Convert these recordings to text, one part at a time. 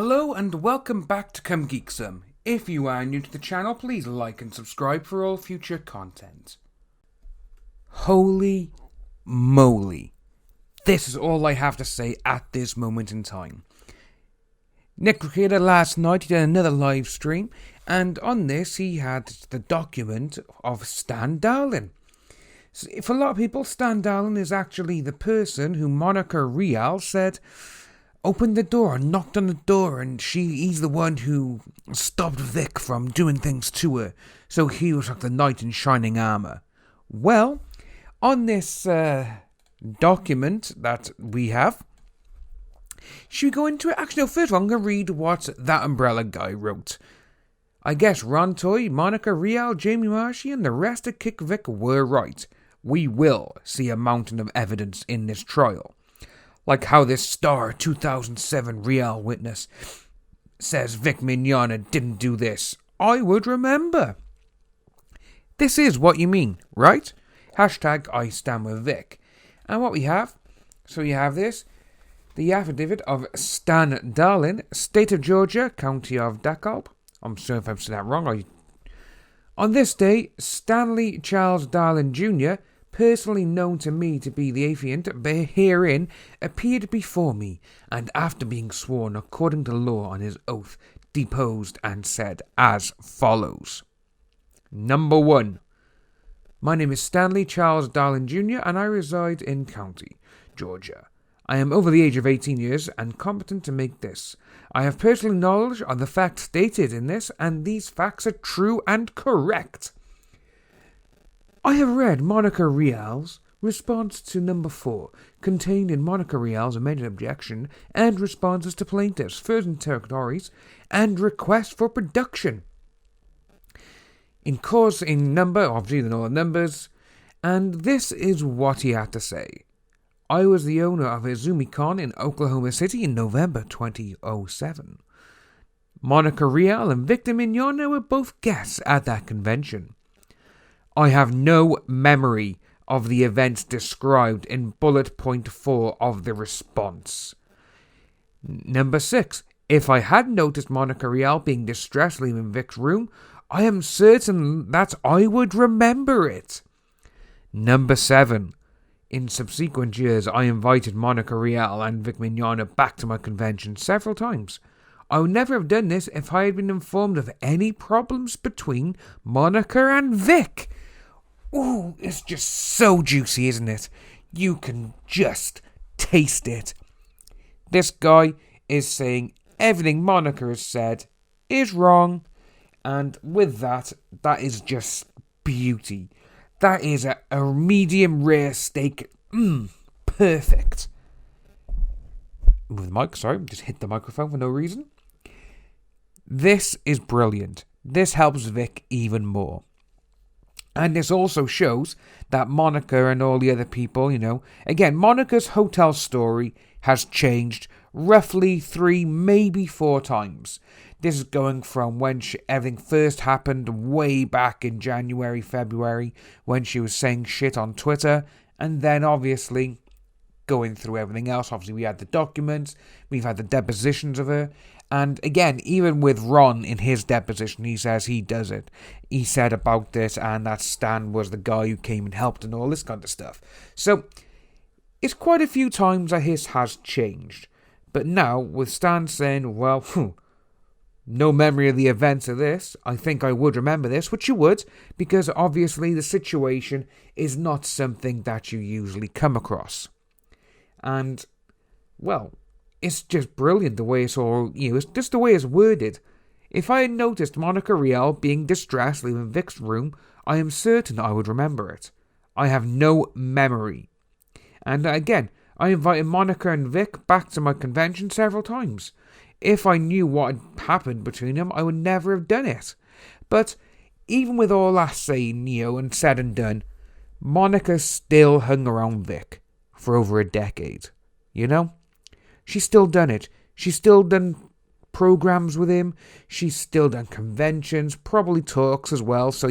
Hello and welcome back to Come Geek Some. If you are new to the channel, please like and subscribe for all future content. Holy moly. This is all I have to say at this moment in time. Nick created last night, he did another live stream, and on this he had the document of Stan Dahlin. So for a lot of people, Stan Dahlin is actually the person who Monica Rial said opened the door and knocked on the door, and he's the one who stopped Vic from doing things to her. So he was like the knight in shining armour. Well, on this document that we have, should we go into it? Actually, no, first of all, I'm going to read what that umbrella guy wrote. I guess Ron Toy, Monica Rial, Jamie Marshy, and the rest of Kick Vic were right. We will see a mountain of evidence in this trial. Like how this Star 2007 Real witness says Vic Mignogna didn't do this. I would remember. This is what you mean, right? Hashtag I stand with Vic. And what we have, so you have this, the affidavit of Stan Dahlin, State of Georgia, County of DeKalb. I'm sorry if I'm saying that wrong. On this day, Stanley Charles Dahlin Jr., personally known to me to be the affiant herein, appeared before me, and after being sworn according to law on his oath, deposed and said as follows. Number 1. My name is Stanley Charles Dahlin Jr., and I reside in County, Georgia. I am over the age of 18 years and competent to make this. I have personal knowledge of the facts stated in this, and these facts are true and correct. I have read Monica Rial's response to number 4, contained in Monica Rial's amended objection and responses to plaintiffs' first interrogatories and requests for production. In number, obviously the all the numbers, and this is what he had to say. I was the owner of IzumiCon in Oklahoma City in November 2007. Monica Rial and Victor Mignogna were both guests at that convention. I have no memory of the events described in bullet point 4 of the response. Number 6. If I had noticed Monica Rial being distressed leaving Vic's room, I am certain that I would remember it. Number 7. In subsequent years, I invited Monica Rial and Vic Mignogna back to my convention several times. I would never have done this if I had been informed of any problems between Monica and Vic. Ooh, it's just so juicy, isn't it? You can just taste it. This guy is saying everything Monica has said is wrong. And with that, that is just beauty. That is a medium rare steak. Perfect. With the mic, sorry, just hit the microphone for no reason. This is brilliant. This helps Vic even more. And this also shows that Monica and all the other people, again, Monica's hotel story has changed roughly 3, maybe 4 times. This is going from when everything first happened way back in January, February, when she was saying shit on Twitter, and then obviously going through everything else. Obviously, we had the documents, we've had the depositions of her, and again, even with Ron in his deposition, he says he does it. He said about this, and that Stan was the guy who came and helped and all this kind of stuff. So, it's quite a few times that his has changed. But now, with Stan saying, well, no memory of the events of this, I think I would remember this, which you would, because obviously the situation is not something that you usually come across. And, well, it's just brilliant the way it's all, it's just the way it's worded. If I had noticed Monica Rial being distressed leaving Vic's room, I am certain I would remember it. I have no memory. And again, I invited Monica and Vic back to my convention several times. If I knew what had happened between them, I would never have done it. But even with all that saying, and said and done, Monica still hung around Vic for over a decade. She's still done it. She's still done programs with him. She's still done conventions, probably talks as well. So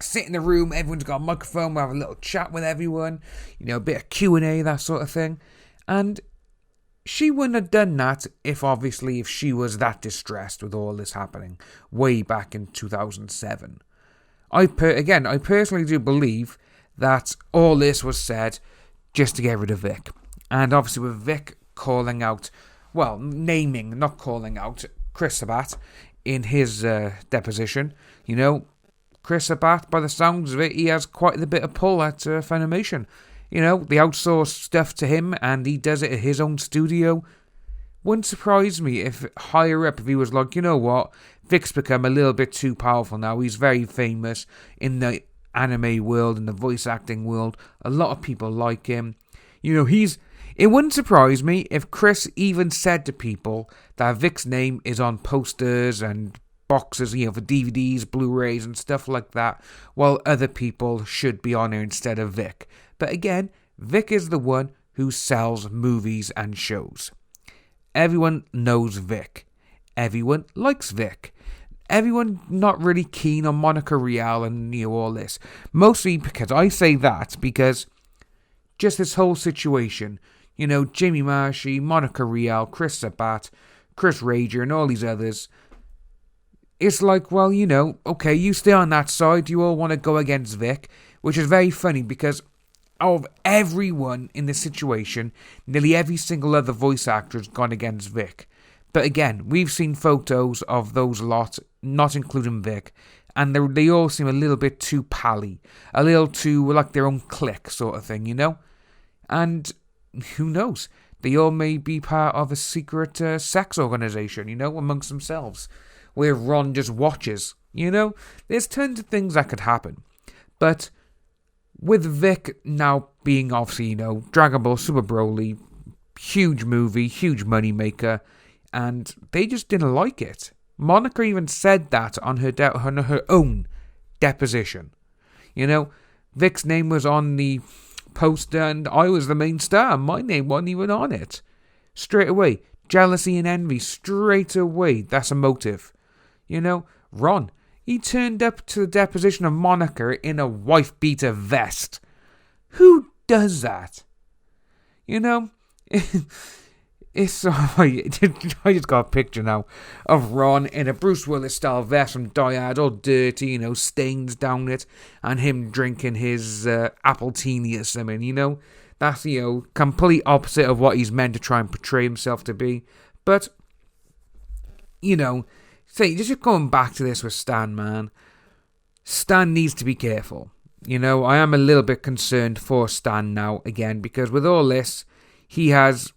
sit in the room, everyone's got a microphone, we'll have a little chat with everyone, a bit of Q&A, that sort of thing. And she wouldn't have done that if she was that distressed with all this happening way back in 2007. I personally do believe that all this was said just to get rid of Vic. And obviously with Vic calling out, not calling out Chris Sabat in his deposition, Chris Sabat, by the sounds of it, he has quite a bit of pull at Funimation. They outsource stuff to him and he does it at his own studio. Wouldn't surprise me if higher up, if he was like, you know what, Vic's become a little bit too powerful now. He's very famous in the anime world, in the voice acting world. A lot of people like him. It wouldn't surprise me if Chris even said to people that Vic's name is on posters and boxes, for DVDs, Blu-rays and stuff like that, while other people should be on there instead of Vic. But again, Vic is the one who sells movies and shows. Everyone knows Vic. Everyone likes Vic. Everyone not really keen on Monica Rial and all this. Mostly because I say that because just this whole situation, Jimmy Marshy, Monica Rial, Chris Sabat, Chris Rager and all these others. It's like, okay, you stay on that side, you all want to go against Vic, which is very funny because of everyone in this situation, nearly every single other voice actor has gone against Vic. But again, we've seen photos of those lot, not including Vic, and they all seem a little bit too pally, a little too like their own clique sort of thing, And who knows? They all may be part of a secret sex organisation, amongst themselves, where Ron just watches, There's tons of things that could happen. But with Vic now being obviously, Dragon Ball Super Broly, huge movie, huge money maker, and they just didn't like it. Monica even said that on her own deposition. Vic's name was on the poster and I was the main star. My name wasn't even on it. Straight away, jealousy and envy, straight away, that's a motive. Ron, he turned up to the deposition of Monica in a wife-beater vest. Who does that? It's I just got a picture now of Ron in a Bruce Willis style vest from Die Hard, all dirty, stains down it, and him drinking his apple teeny or something, That's, complete opposite of what he's meant to try and portray himself to be. But, just going back to this with Stan, man. Stan needs to be careful. I am a little bit concerned for Stan now, again, because with all this, he's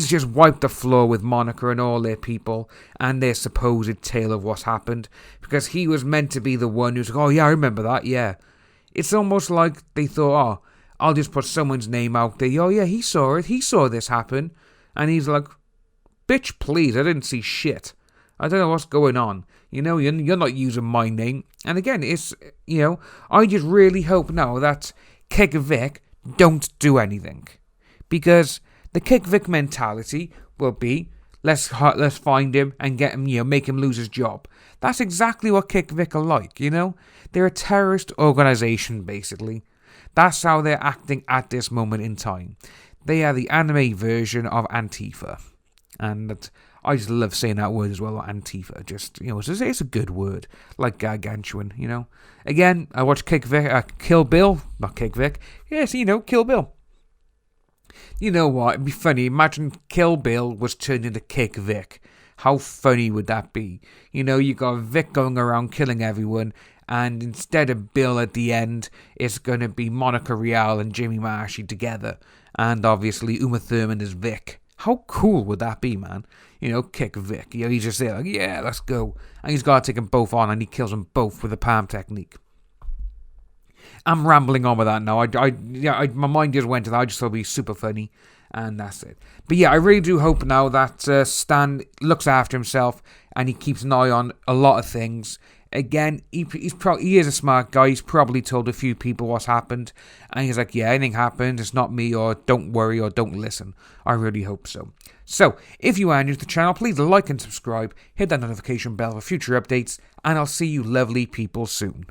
just wiped the floor with Monica and all their people and their supposed tale of what's happened, because he was meant to be the one who's like, oh yeah, I remember that, yeah. It's almost like they thought, oh, I'll just put someone's name out there, oh yeah, he saw it, he saw this happen, and he's like, bitch, please, I didn't see shit. I don't know what's going on. You're not using my name. And again, it's, I just really hope now that Kick Vic don't do anything. Because the Kick Vic mentality will be, let's find him and get him, make him lose his job. That's exactly what Kick Vic are like, They're a terrorist organisation, basically. That's how they're acting at this moment in time. They are the anime version of Antifa. And I just love saying that word as well, Antifa. Just, it's a good word. Like gargantuan, Again, I watched Kill Bill. Not Kick Vic. Yes, Kill Bill. You know what? It'd be funny. Imagine Kill Bill was turned into Kick Vic. How funny would that be? You got Vic going around killing everyone, and instead of Bill at the end, it's going to be Monica Rial and Jimmy Marshy together. And obviously Uma Thurman is Vic. How cool would that be, man? Kick Vic. He's just there like, yeah, let's go. And he's got to take them both on, and he kills them both with the palm technique. I'm rambling on with that now. My mind just went to that. I just thought it'd be super funny, and that's it. But yeah, I really do hope now that Stan looks after himself and he keeps an eye on a lot of things. Again, he is a smart guy. He's probably told a few people what's happened, and he's like, yeah, anything happened, it's not me, or don't worry, or don't listen. I really hope so. So, if you are new to the channel, please like and subscribe, hit that notification bell for future updates, and I'll see you lovely people soon.